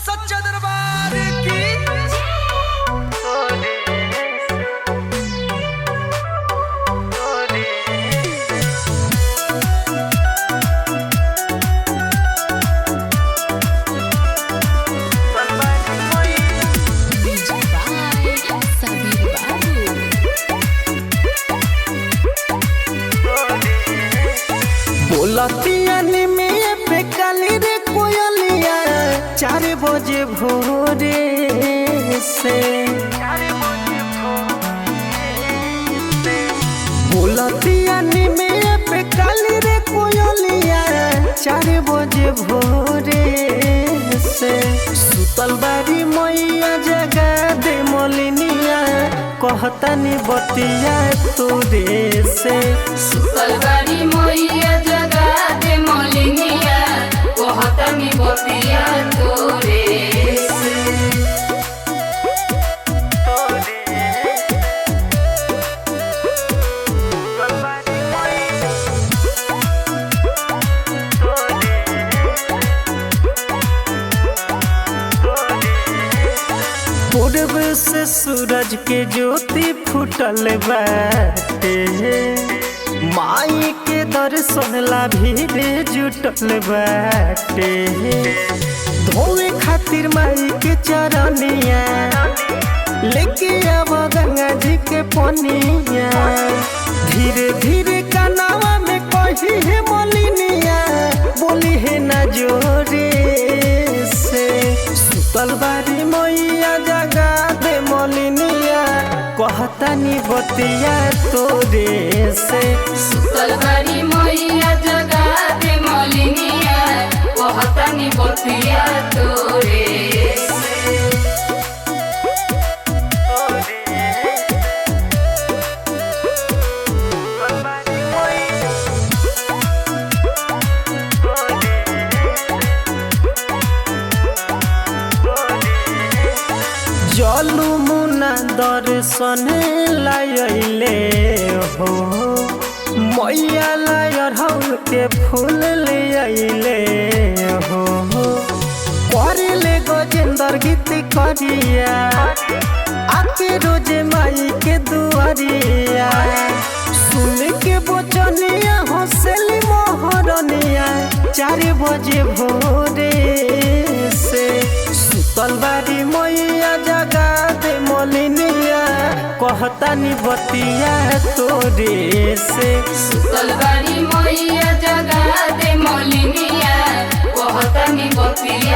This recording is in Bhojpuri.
सच्चा दरबार की। बोलतियानी में पे काली रे कोयलिया 4 बजे भोरे से। बोलतियानी में पे काली रे कोयलिया 4 बजे भोरे से। सुतल बारी मैया जगा दे मलिनिया कहतानी बतिया तोरे से। सुतल बारी मैया जगा दे मलिनिया कहतानी बतिया तोरे से। पूर्व से सूरज के ज्योति फूटल बाटे। माई के दर्शन ला भीड़ जुटल बाटे। धोवे खातिर माई के चरनिया लेके आव गंगा जी के पनिया। धीरे धीरे कनावा में कही है मलिनिया बोली है ना जोरे से। सुतल बारी मैया जगा दे मलिनिया कहतानी बतिया तोरे से। सुतल बारी मैया जगा दे मलिनिया कहतानी बतिया तोरे से। जलू मुना दर्शन लाइले हो। मैया लायल के फूल ले आइले हो। करले गजेंद्र गीत करिया आके रोज माई के दुआरिया। सुन के बचनिया हंसली मोहरनिया 4 बजे भोरे से। सुतल बारी मैया जगा दे मलिनिया कहतानी बतिया तोरे से। सुतल बारी मैया जगा दे मलिनिया कहतानी बतिया